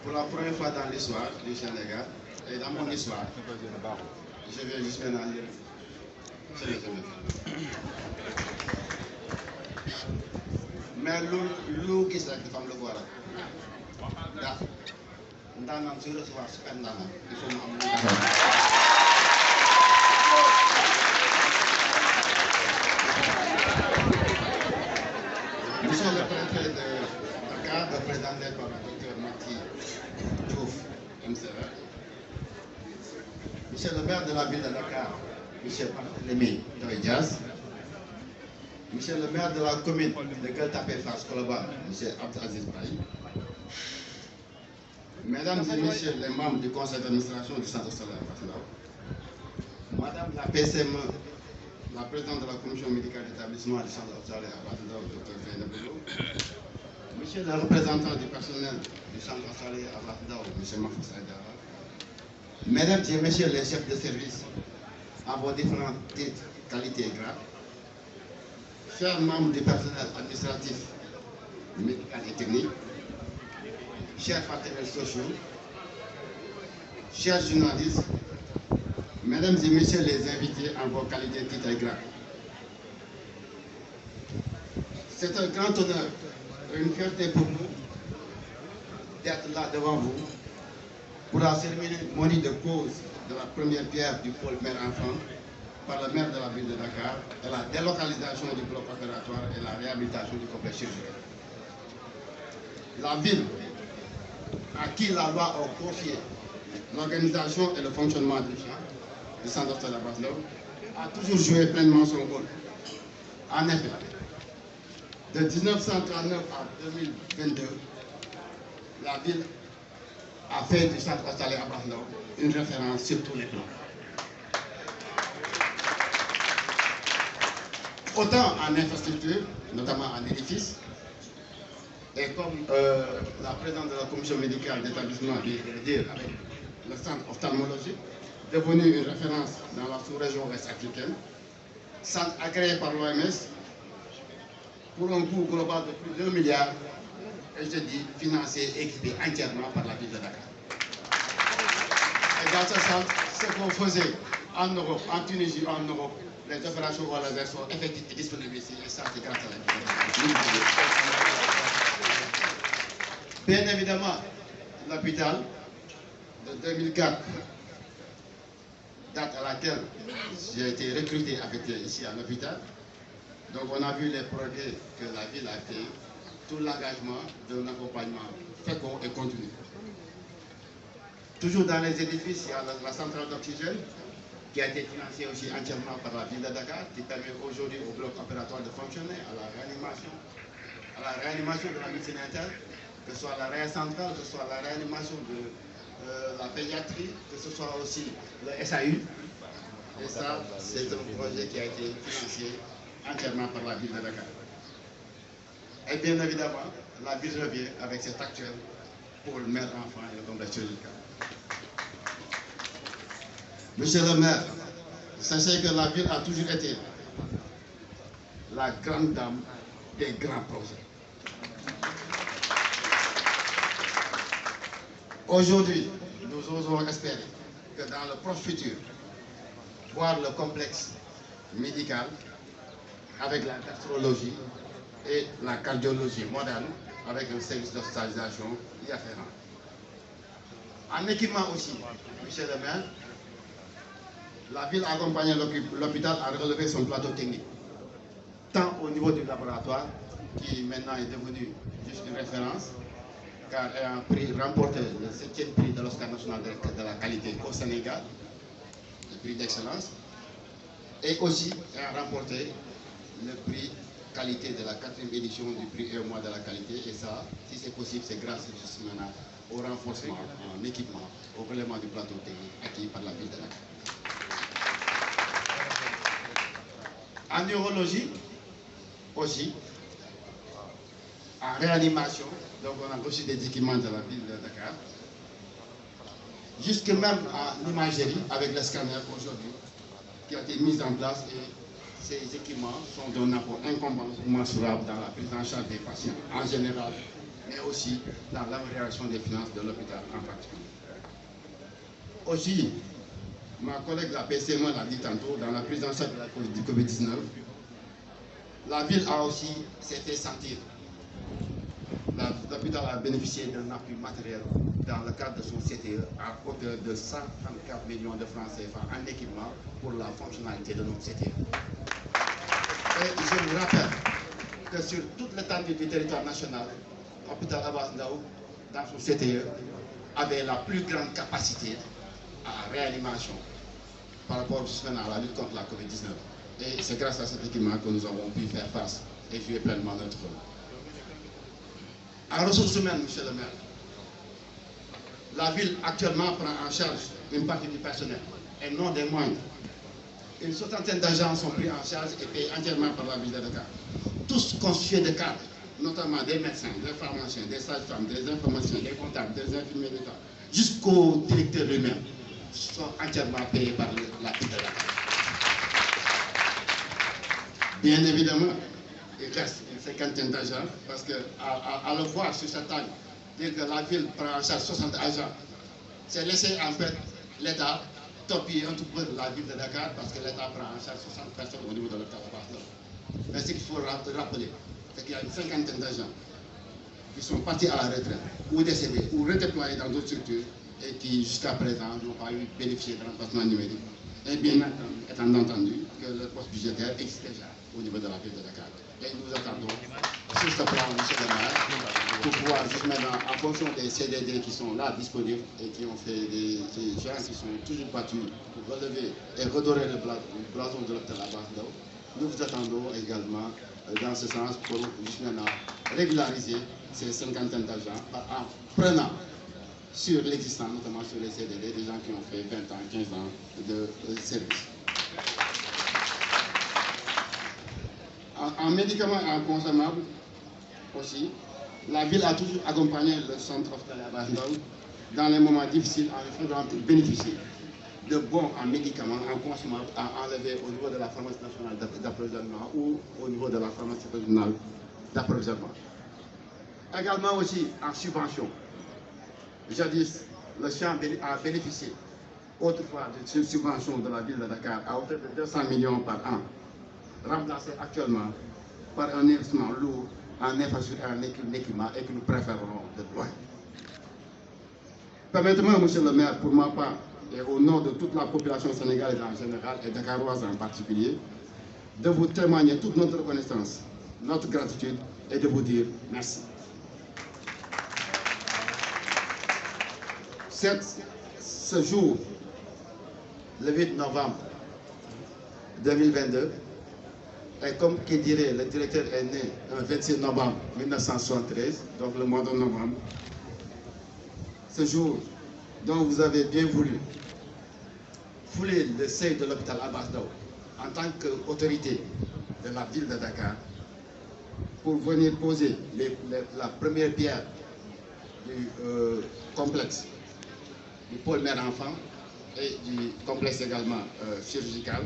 Pour la première fois dans l'histoire du Sénégal et dans mon histoire, je vais juste maintenant lire. Je l'ai jamais fait. Mais lu gis rek dafa am lu ko waral ndax ndaanaan suy recevoir super ndaanaan il faut mu am lu Monsieur le préfet de Dakar, représenté par le docteur Macky Diouf, MCR. Monsieur le maire de la ville de Dakar, Monsieur Barthélémy Dias. Monsieur le maire de la commune de Gueule Tapée Fass Colobane, Monsieur Abdou Aziz Baye. Mesdames et messieurs les membres du conseil d'administration du centre scolaire Fass-Ndao. Madame la PCME, la présidente de la commission médicale d'établissement du centre hospitalier à Fass-Ndao, Dr Zeynep Bello. Monsieur le représentant du personnel du centre hospitalier à Fass-Ndao, Monsieur Mahfouz Aïdara. Mesdames et messieurs les chefs de service, à vos différents titres, qualités et grades. Chers membres du personnel administratif, médical et technique, chers partenaires sociaux, chers journalistes, mesdames et messieurs les invités en vos qualités, titres et grades. C'est un grand honneur et une fierté pour nous d'être là devant vous pour la cérémonie de pose de la première pierre du pôle mère-enfant par le maire de la ville de Dakar et la délocalisation du bloc opératoire et la réhabilitation du complexe chirurgical. La ville, à qui la loi a confié l'organisation et le fonctionnement du centre hospitalier à Fass-Ndao, a toujours joué pleinement son rôle. En effet, de 1939 à 2022, la ville a fait du centre hospitalier à Fass-Ndao une référence sur tous les plans. Autant en infrastructure, notamment en édifice, et comme la présidente de la commission médicale d'établissement vient de le dire, avec le centre ophtalmologique, devenu une référence dans la sous-région ouest-africaine, centre agréé par l'OMS, pour un coût global de plus d'1 milliard, et je dis financé et équipé entièrement par la ville de Dakar. Et dans ce sens, ce qu'on faisait en Europe, en Tunisie, en Europe, les opérations au laser sont effectives et disponibles ici, et ça c'est grâce à la ville. Bien évidemment, l'hôpital de 2004, date à laquelle j'ai été recruté, affecté ici à l'hôpital. Donc on a vu les progrès que la ville a fait, tout l'engagement d'un accompagnement fécond et continu. Toujours dans les édifices, il y a la centrale d'oxygène qui a été financée aussi entièrement par la ville de Dakar, qui permet aujourd'hui au bloc opératoire de fonctionner, à la réanimation de la médecine interne, que ce soit la réa centrale, que ce soit la réanimation de la pédiatrie, que ce soit aussi le SAU. Et ça, c'est un projet qui a été financé entièrement par la ville de Dakar. Et bien évidemment, la ville revient avec cet actuel pour le mère-enfant et le complexe chirurgical. Monsieur le maire, sachez que la ville a toujours été la grande dame des grands projets. Aujourd'hui, nous osons espérer que dans le proche futur, voir le complexe médical avec la gastrologie et la cardiologie moderne avec un service d'hospitalisation y afférent. En équipement aussi, monsieur le maire, la ville a accompagné l'hôpital à relever son plateau technique, tant au niveau du laboratoire, qui maintenant est devenu juste une référence, car elle a remporté le 7e prix de l'Oscar national de la qualité au Sénégal, le prix d'excellence, et aussi elle a remporté le prix qualité de la 4e édition du prix EMOA de la qualité, et ça, si c'est possible, c'est grâce justement au renforcement en équipement, au relèvement du plateau technique acquis par la ville de Dakar. En neurologie aussi, en réanimation, donc on a reçu des équipements de la ville de Dakar, jusque même en imagerie avec le scanner aujourd'hui, qui a été mis en place, et ces équipements sont d'un apport incommensurable dans la prise en charge des patients en général mais aussi dans l'amélioration des finances de l'hôpital en particulier. Aussi, ma collègue la PCM l'a dit tantôt, dans la prise en charge du Covid-19, la ville a aussi s'est fait sentir. L'hôpital a bénéficié d'un appui matériel dans le cadre de son CTE à hauteur de 134 millions de francs CFA en équipement pour la fonctionnalité de notre CTE. Et je vous rappelle que sur toute l'étendue du territoire national, l'hôpital Abass Ndao, dans son CTE, avait la plus grande capacité à réanimation par rapport justement à la lutte contre la Covid-19. Et c'est grâce à cet équipement que nous avons pu faire face et jouer pleinement notre rôle. En ressources humaines, monsieur le maire, la ville actuellement prend en charge une partie du personnel et non des moindres. Une soixantaine d'agents sont pris en charge et payés entièrement par la ville de Dakar. Tous constitués de cadres, notamment des médecins, des pharmaciens, des sages-femmes, des informaticiens, des comptables, des infirmiers d'État, jusqu'au directeur lui-même, sont entièrement payés par la ville de Dakar. Bien évidemment, il reste une cinquantaine d'agents, parce qu'à le voir sur cette table, dire que la ville prend en charge 60 agents, c'est laisser en fait l'État torpiller un tout peu la ville de Dakar, parce que l'État prend en charge 60 personnes au niveau de l'hôpital Abass Ndao. Mais ce qu'il faut rappeler, c'est qu'il y a une cinquantaine d'agents qui sont partis à la retraite, ou décédés, ou redéployés dans d'autres structures, et qui jusqu'à présent n'ont pas eu bénéficié d'un remplacement numérique. Et bien étant entendu que le poste budgétaire existe déjà au niveau de la ville de Dakar. Et nous attendons sur ce plan, monsieur le maire, pour pouvoir juste maintenant, en fonction des CDD qui sont là disponibles et qui ont fait des gens qui sont toujours battus pour relever et redorer le blason de l'hôpital Abass Ndao, nous vous attendons également dans ce sens pour juste maintenant régulariser ces cinquantaines d'agents en prenant sur l'existant, notamment sur les CDD, des gens qui ont fait 20 ans, 15 ans de service. En médicaments et en consommables aussi, la ville a toujours accompagné le centre hospitalier Abass Ndao dans les moments difficiles en faisant bénéficier de bons en médicaments, en consommables, à enlever au niveau de la pharmacie nationale d'approvisionnement ou au niveau de la pharmacie régionale d'approvisionnement. Également aussi en subvention. Jadis, le champ a bénéficié autrefois de subvention de la ville de Dakar à hauteur de 200 millions par an, remplacé actuellement par un investissement lourd en infrastructure et en équipement et que nous préférons de loin. Permettez-moi, monsieur le maire, pour ma part, et au nom de toute la population sénégalaise en général et dakaroise en particulier, de vous témoigner toute notre reconnaissance, notre gratitude et de vous dire merci. Ce jour, le 8 novembre 2022, et comme qui dirait, le directeur est né le 26 novembre 1973, donc le mois de novembre, ce jour dont vous avez bien voulu fouler le seuil de l'hôpital Abass Ndao en tant qu'autorité de la ville de Dakar pour venir poser la première pierre du complexe du pôle mère-enfant et du complexe également chirurgical.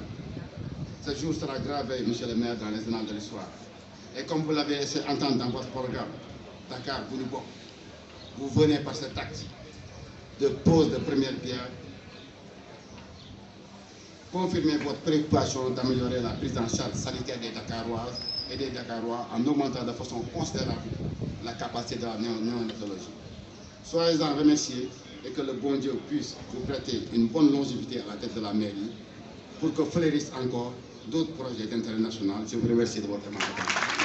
Ce jour sera gravé, monsieur le maire, dans les annales de l'histoire. Et comme vous l'avez laissé entendre dans votre programme, Dakar, vous venez par cet acte de pose de première pierre, confirmer votre préoccupation d'améliorer la prise en charge sanitaire des Dakaroises et des Dakarois en augmentant de façon considérable la capacité de la néonatologie. Soyez-en remerciés et que le bon Dieu puisse vous prêter une bonne longévité à la tête de la mairie pour que fleurissent encore d'autres projets d'intérêt national. Je vous remercie de votre attention.